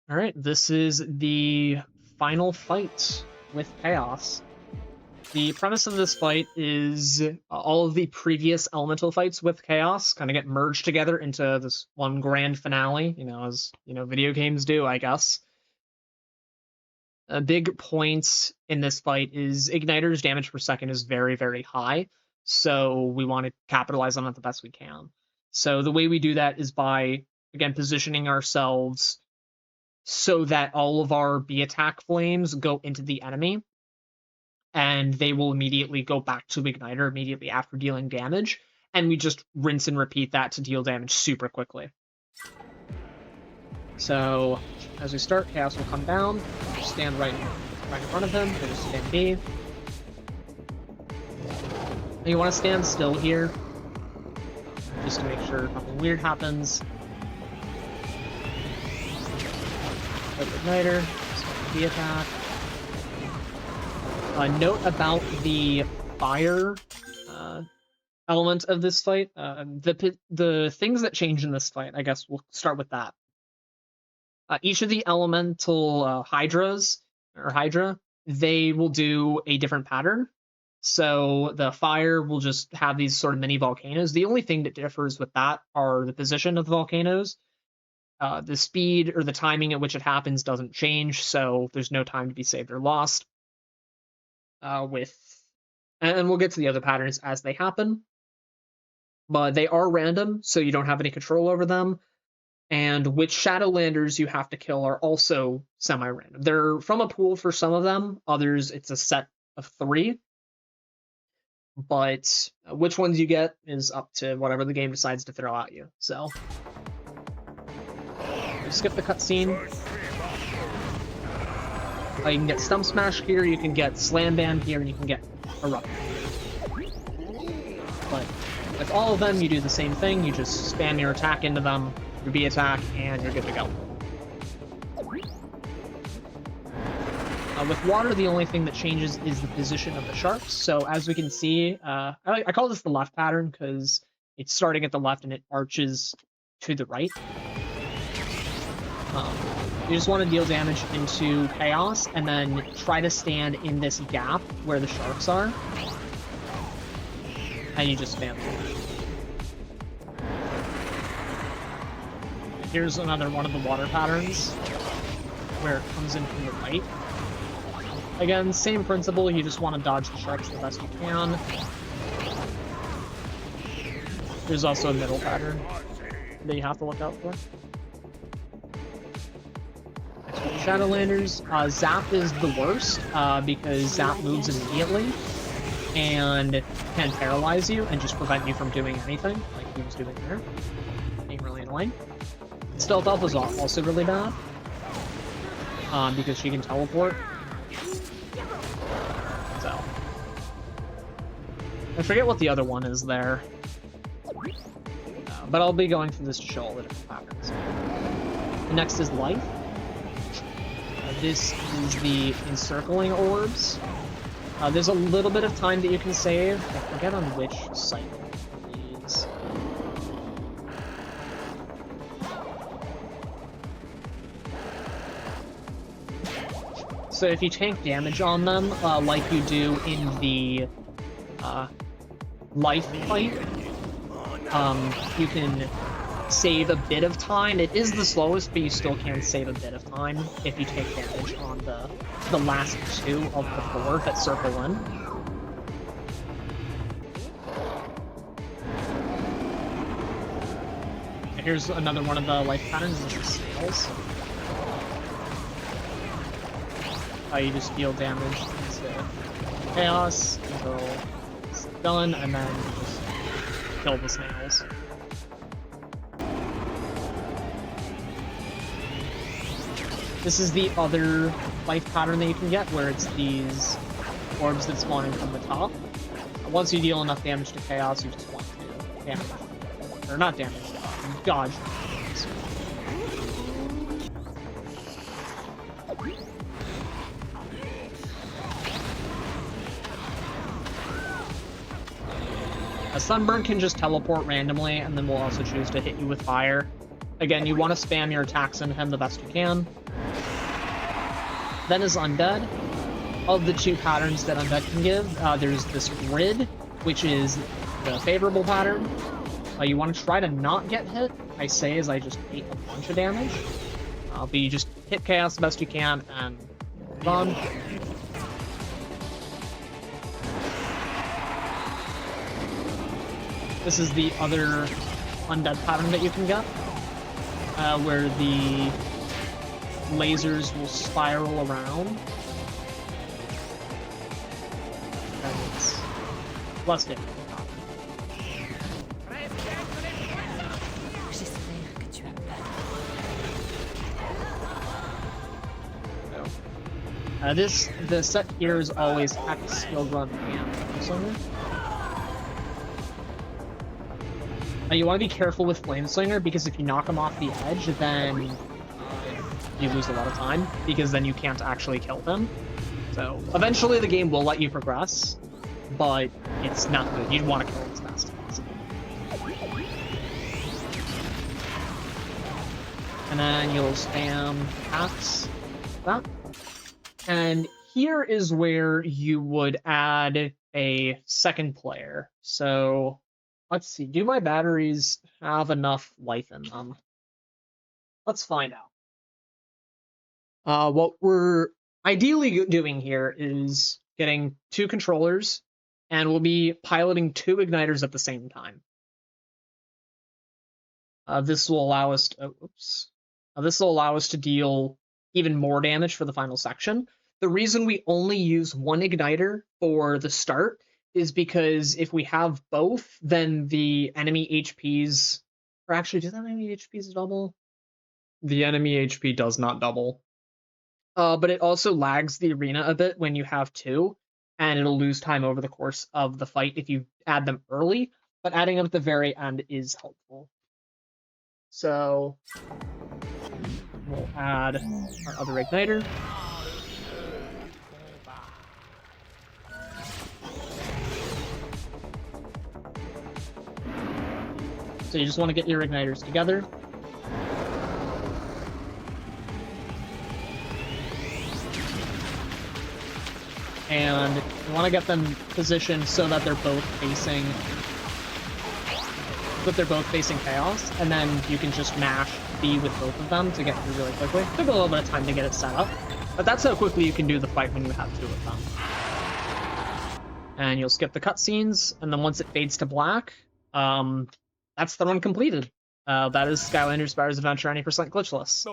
Alright, this is the final fight with Chaos. The premise of this fight is all of the previous elemental fights with Chaos kind of get merged together into this one grand finale, as video games do, I guess. A big point in this fight is Igniter's damage per second is very, very high, so we want to capitalize on it the best we can. So the way we do that is by, again, positioning ourselves so that all of our B attack flames go into the enemy, and they will immediately go back to Igniter immediately after dealing damage, and we just rinse and repeat that to deal damage super quickly. So, as we start, Chaos will come down, stand right in front of him, and just stand B. And you want to stand still here, just to make sure nothing weird happens. Igniter, B attack. Note about the fire element of this fight. The things that change in this fight, I guess we'll start with that. Each of the elemental Hydra, they will do a different pattern. So the fire will just have these sort of mini volcanoes. The only thing that differs with that are the position of the volcanoes. The speed or the timing at which it happens doesn't change, so there's no time to be saved or lost. And we'll get to the other patterns as they happen. But they are random, so you don't have any control over them. And which Shadowlanders you have to kill are also semi-random. They're from a pool for some of them, others it's a set of 3. But which ones you get is up to whatever the game decides to throw at you. So skip the cutscene. You can get Stump Smash here, you can get Slam Bam here, and you can get Erupt. But with all of them, you do the same thing. You just spam your attack into them, your B attack, and you're good to go. With water, the only thing that changes is the position of the sharks. So as we can see, I call this the left pattern because it's starting at the left and it arches to the right. You just want to deal damage into Chaos and then try to stand in this gap where the sharks are. And you just spam it. Here's another one of the water patterns where it comes in from the right. Again, same principle, you just want to dodge the sharks the best you can. There's also a middle pattern that you have to look out for. Shadowlanders, Zap is the worst, because Zap moves immediately and can paralyze you and just prevent you from doing anything, like he was doing there. Being really annoying. Stealth Elf is also really bad, because she can teleport. So, I forget what the other one is there, but I'll be going through this to show all the different patterns. The next is Life. This is the encircling orbs. There's a little bit of time that you can save. I forget on which cycle these. So if you tank damage on them, like you do in the life fight, you can save a bit of time. It is the slowest, but you still can save a bit of time if you take damage on the last 2 of the 4 that circle in. And here's another one of the life patterns, is the snails. You just deal damage into Chaos until it's done, and then you just kill the snails. This is the other life pattern that you can get, where it's these orbs that spawn in from the top. Once you deal enough damage to Chaos, you just want to damage. Or not damage, dodge. A Sunburn can just teleport randomly, and then we'll also choose to hit you with fire. Again, you want to spam your attacks into him the best you can. Then is Undead. Of the two patterns that Undead can give, there's this Grid, which is the favorable pattern. You want to try to not get hit, I say, as I just take a bunch of damage. But you just hit Chaos the best you can and move on. This is the other Undead pattern that you can get, where the lasers will spiral around. And it's less damage. The set here is always Hex, Speedrun, and Flameslinger. You want to be careful with Flameslinger, because if you knock him off the edge, then you lose a lot of time, because then you can't actually kill them. So eventually the game will let you progress, but it's not good. You'd want to kill him as fast as possible. And then you'll spam hacks, that. And here is where you would add a second player. So let's see, do my batteries have enough life in them? Let's find out. What we're ideally doing here is getting 2 controllers, and we'll be piloting 2 igniters at the same time. This will allow us to, this will allow us to deal even more damage for the final section. The reason we only use 1 igniter for the start is because if we have both, then the enemy HPs, or actually, do the enemy HPs double? The enemy HP does not double. But it also lags the arena a bit when you have 2, and it'll lose time over the course of the fight if you add them early, but adding them at the very end is helpful. So we'll add our other igniter. So you just want to get your igniters together. And you want to get them positioned so that they're both facing Chaos, and then you can just mash B with both of them to get through really quickly. Took a little bit of time to get it set up, but that's how quickly you can do the fight when you have 2 of them. And you'll skip the cutscenes, and then once it fades to black, that's the run completed. That is Skylanders Spyro's Adventure 90% glitchless.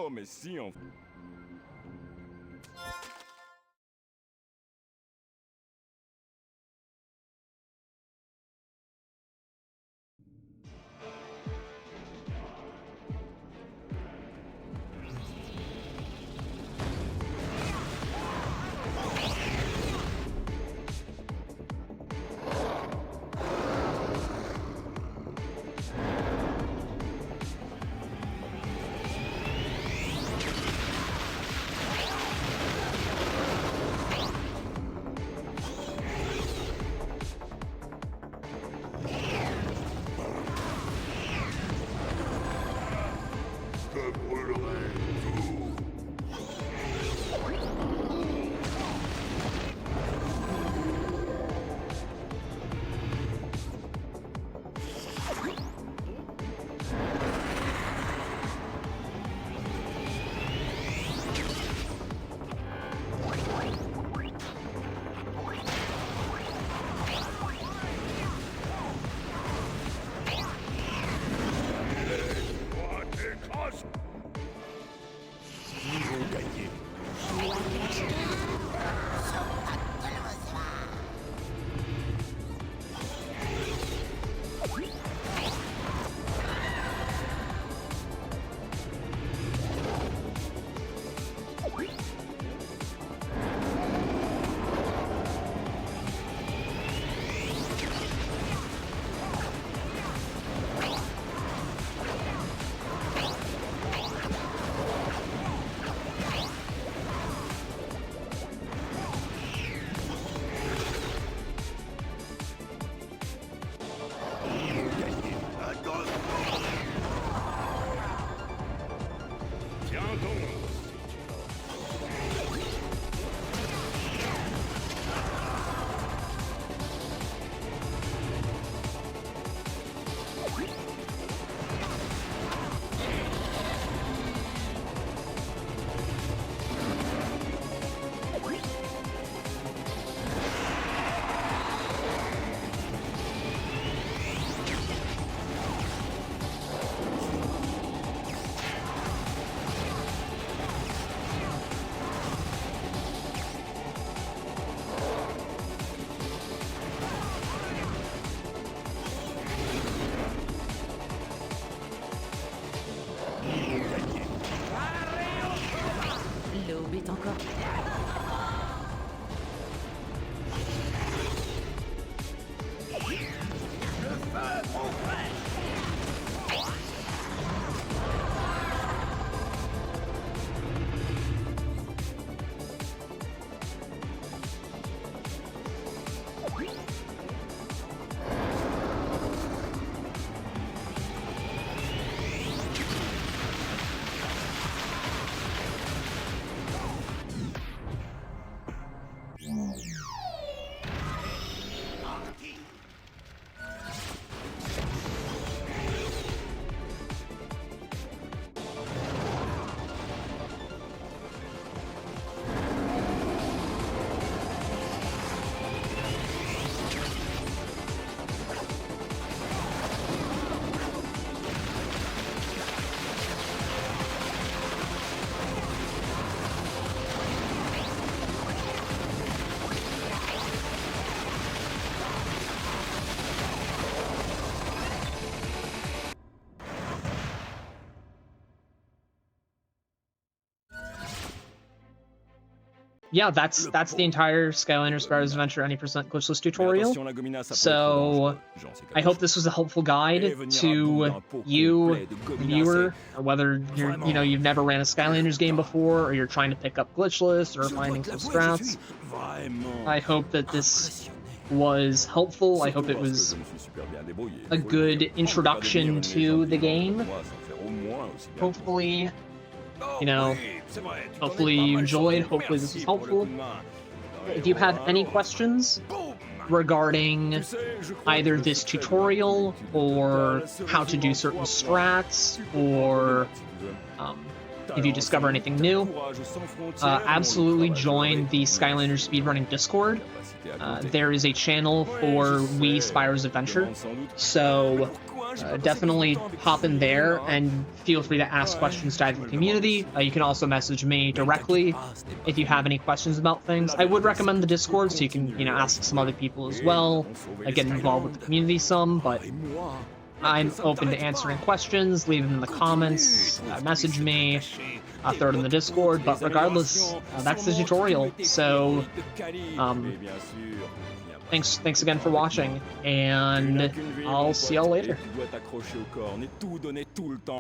Encore. Yeah, that's the entire Skylanders Sparrow's Adventure Any Percent Glitchless tutorial. So I hope this was a helpful guide to you, viewer, whether you've never ran a Skylanders game before, or you're trying to pick up Glitchless or finding some strats. I hope that this was helpful. I hope it was a good introduction to the game. Hopefully, hopefully you enjoyed. Hopefully this was helpful. If you have any questions regarding either this tutorial or how to do certain strats, or if you discover anything new, absolutely join the Skylanders Speedrunning Discord. There is a channel for We Spyro's Adventure, so definitely hop in there and feel free to ask questions to the community. You can also message me directly if you have any questions about things. I would recommend the Discord so you can ask some other people as well, get involved with the community some, but I'm open to answering questions. Leave them in the comments, message me, throw it in the Discord. But regardless, that's the tutorial. So thanks again for watching, and I'll see y'all later.